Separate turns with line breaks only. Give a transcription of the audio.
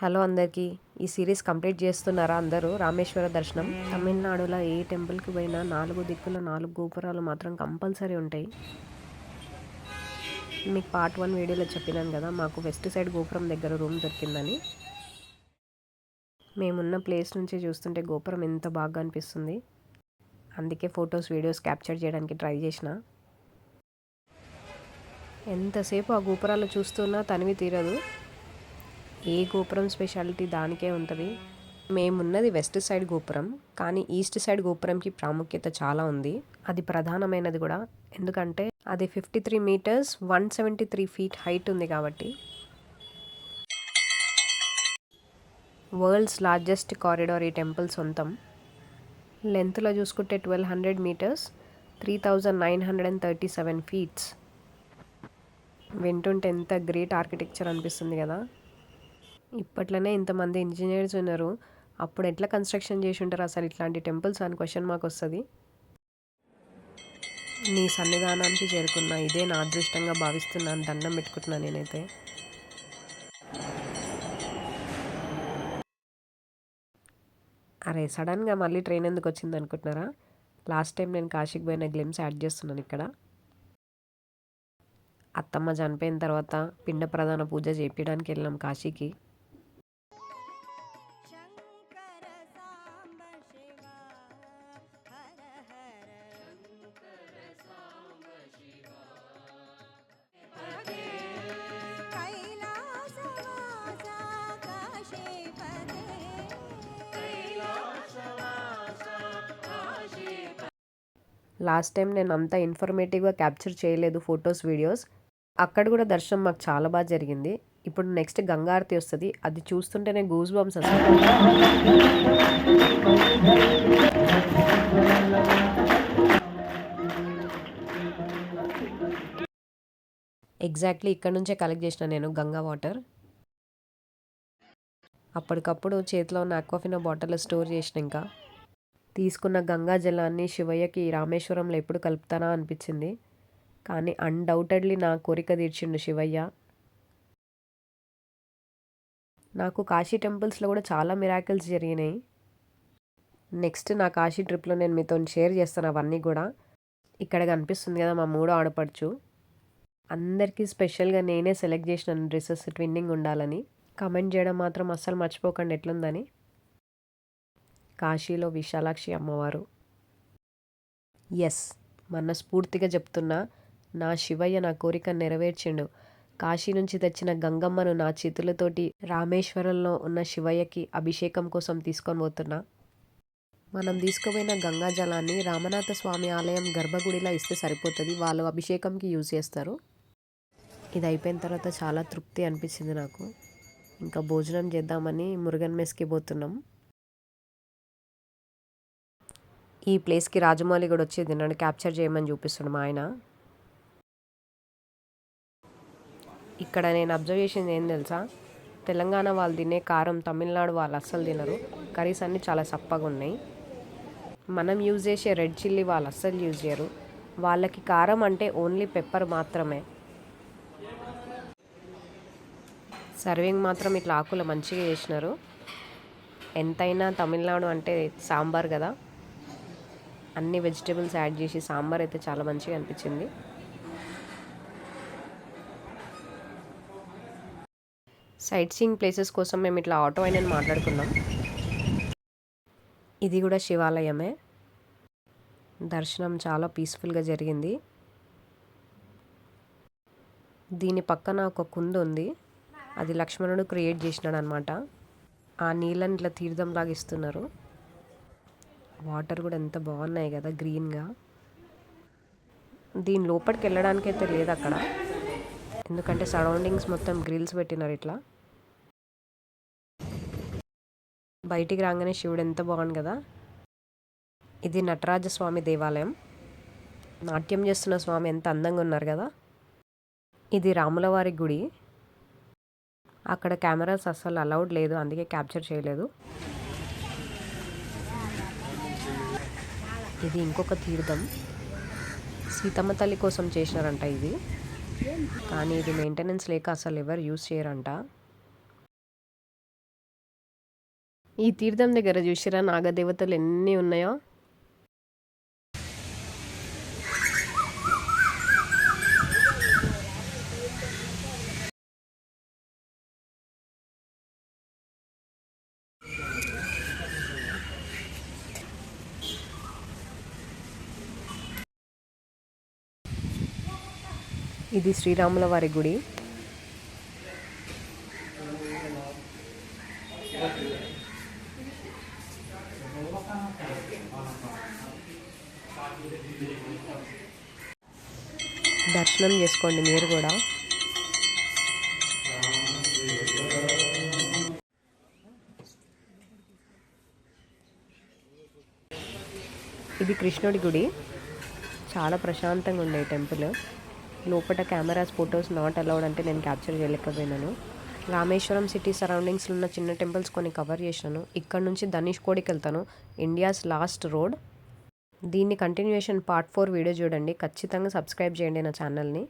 Hello అందరికీ. ఈ series complete చేస్తున్నారా అందరూ? రామేశ్వర దర్శనం. తమిళనాడులో ఏ టెంపుల్కి పోయినా 4 దిక్కుల 4 గోపురాలు మాత్రం కంపల్సరీ ఉంటాయి. మీకు పార్ట్ 1 వీడియోలో చెప్పినాను కదా, మాకు వెస్ట్ సైడ్ గోపురం దగ్గర రూమ్ దొరికిందని. మేమున్న ప్లేస్ నుంచి చూస్తుంటే గోపురం ఎంత బాగా అనిపిస్తుంది. అందుకే ఫొటోస్ వీడియోస్ క్యాప్చర్ చేయడానికి ట్రై చేసిన. ఎంతసేపు ఆ గోపురాలు చూస్తున్నా తనివి తీరదు. ఏ గోపురం స్పెషాలిటీ దానికే ఉంటుంది. మేమున్నది వెస్ట్ సైడ్ గోపురం, కానీ ఈస్ట్ సైడ్ గోపురంకి ప్రాముఖ్యత చాలా ఉంది. అది ప్రధానమైనది కూడా, ఎందుకంటే అది 53 మీటర్స్ 173 ఫీట్ హైట్ ఉంది కాబట్టి. వరల్డ్స్ లార్జెస్ట్ కారిడార్ ఈ టెంపుల్ సొంతం. లెంత్లో చూసుకుంటే 1200 మీటర్స్ 3937 ఫీట్స్. వింటుంటే ఎంత గ్రేట్ ఆర్కిటెక్చర్ అనిపిస్తుంది కదా. ఇప్పట్లోనే ఇంతమంది ఇంజనీర్స్ ఉన్నారు, అప్పుడు ఎట్లా కన్స్ట్రక్షన్ చేసి ఉంటారు అసలు ఇట్లాంటి టెంపుల్స్ అని క్వశ్చన్ మార్క్ వస్తుంది. నీ సన్నిధానానికి చేరుకున్నా, ఇదే నా అదృష్టంగా భావిస్తున్నాను. దండం పెట్టుకుంటున్నాను నేనైతే. అరే, సడన్గా మళ్ళీ ట్రైన్ ఎందుకు వచ్చింది అనుకుంటున్నారా? లాస్ట్ టైం నేను కాశీకి పోయిన గ్లిమ్స్ యాడ్ చేస్తున్నాను ఇక్కడ. అత్తమ్మ చనిపోయిన తర్వాత పిండ ప్రధాన పూజ చేయించడానికి వెళ్ళాం కాశీకి. లాస్ట్ టైం నేను అంతా ఇన్ఫర్మేటివ్గా క్యాప్చర్ చేయలేదు ఫొటోస్ వీడియోస్. అక్కడ కూడా దర్శనం మాకు చాలా బాగా జరిగింది. ఇప్పుడు నెక్స్ట్ గంగా ఆరతి వస్తుంది, అది చూస్తుంటేనే గూస్ బంప్స్ వస్తాయి. ఎగ్జాక్ట్లీ ఇక్కడ నుంచే కలెక్ట్ చేసిన నేను గంగా వాటర్. అప్పటికప్పుడు చేతిలో ఉన్న అక్వాఫినా బాటిల్లో స్టోర్ చేసిన. ఇంకా తీసుకున్న గంగా జలాన్ని శివయ్యకి రామేశ్వరంలో ఎప్పుడు కలుపుతానా అనిపించింది, కానీ అన్డౌటెడ్లీ నా కోరిక తీర్చిండు శివయ్య. నాకు కాశీ టెంపుల్స్లో కూడా చాలా మిరాకిల్స్ జరిగినాయి. నెక్స్ట్ నా కాశీ ట్రిప్లో నేను మీతో షేర్ చేస్తాను అవన్నీ కూడా. ఇక్కడ కనిపిస్తుంది కదా మా 3వ ఆడపడుచు. అందరికీ స్పెషల్గా నేనే సెలెక్ట్ చేసిన డ్రెస్సెస్ ట్విన్నింగ్ ఉండాలని. కమెంట్ చేయడం మాత్రం అస్సలు మర్చిపోకండి ఎట్లుందని. కాశీలో విశాలాక్షి అమ్మవారు. ఎస్, మనస్ఫూర్తిగా చెప్తున్నా, నా శివయ్య నా కోరిక నెరవేర్చిండు. కాశీ నుంచి తెచ్చిన గంగమ్మను నా చేతులతోటి రామేశ్వరంలో ఉన్న శివయ్యకి అభిషేకం కోసం తీసుకొని పోతున్నా. మనం తీసుకుపోయిన గంగా జలాన్ని రామనాథ స్వామి ఆలయం గర్భగుడిలో ఇస్తే సరిపోతుంది, వాళ్ళు అభిషేకంకి యూజ్ చేస్తారు. ఇది అయిపోయిన తర్వాత చాలా తృప్తి అనిపించింది నాకు. ఇంకా భోజనం చేద్దామని మురుగన్ మెస్కి పోతున్నాం. ఈ ప్లేస్కి రాజమౌళి కూడా వచ్చేది నన్ను క్యాప్చర్ చేయమని చూపిస్తున్నాడు మా ఆయన. ఇక్కడ నేను అబ్జర్వ్ చేసింది ఏం తెలుసా, తెలంగాణ వాళ్ళు తినే కారం తమిళనాడు వాళ్ళు అస్సలు తినరు. కర్రీస్ అన్నీ చాలా సప్పగా ఉన్నాయి. మనం యూజ్ చేసే రెడ్ చిల్లీ వాళ్ళు అస్సలు యూజ్ చేయరు. వాళ్ళకి కారం అంటే ఓన్లీ పెప్పర్ మాత్రమే. సర్వింగ్ మాత్రం ఇట్లా ఆకులు మంచిగా చేసినారు. ఎంతైనా తమిళనాడు అంటే సాంబార్ కదా, అన్ని వెజిటేబుల్స్ యాడ్ చేసి సాంబార్ అయితే చాలా మంచిగా అనిపించింది. సైట్ సీయింగ్ ప్లేసెస్ కోసం మేము ఇట్లా ఆటో అయినా మాట్లాడుకున్నాం. ఇది కూడా శివాలయమే. దర్శనం చాలా పీస్ఫుల్గా జరిగింది. దీని పక్కన ఒక కుండ ఉంది, అది లక్ష్మణుడు క్రియేట్ చేసినాడు అనమాట. ఆ నీళ్ళని ఇట్లా తీర్థంలాగా ఇస్తున్నారు. వాటర్ కూడా ఎంత బాగున్నాయి కదా, గ్రీన్గా. దీని లోపలికి వెళ్ళడానికి అయితే లేదు అక్కడ, ఎందుకంటే సరౌండింగ్స్ మొత్తం గ్రిల్స్ పెట్టినారు ఇట్లా. బయటికి రాగానే శివుడు ఎంత బాగుంది కదా. ఇది నటరాజస్వామి దేవాలయం. నాట్యం చేస్తున్న స్వామి ఎంత అందంగా ఉన్నారు కదా. ఇది రాములవారి గుడి. అక్కడ కెమెరాస్ అస్సలు అలౌడ్ లేదు, అందుకే క్యాప్చర్ చేయలేదు. ఇది ఇంకొక తీర్థం, సీతమ్మ తల్లి కోసం చేసినారంట ఇది, కానీ ఇది మెయింటెనెన్స్ లేక అసలు ఎవరు యూజ్ చేయరంట. ఈ తీర్థం దగ్గర చూసిరా నాగదేవతలు ఎన్ని ఉన్నాయో. ఇది శ్రీరాముల వారి గుడి. దర్శనం చేసుకోండి మీరు కూడా. ఇది కృష్ణుడి గుడి. చాలా ప్రశాంతంగా ఉండే టెంపుల్. లోపల కెమెరాస్ ఫొటోస్ నాట్ అలౌడ్ అంటే నేను క్యాప్చర్ చేయలేకపోయినాను. రామేశ్వరం సిటీ సరౌండింగ్స్లో ఉన్న చిన్న టెంపుల్స్ కొన్ని కవర్ చేసినాను. ఇక్కడ నుంచి ధనుష్కోడికి వెళ్తాను, ఇండియాస్ లాస్ట్ రోడ్. దీన్ని కంటిన్యూషన్ పార్ట్ 4 వీడియో చూడండి. ఖచ్చితంగా సబ్స్క్రైబ్ చేయండి నా ఛానల్ని.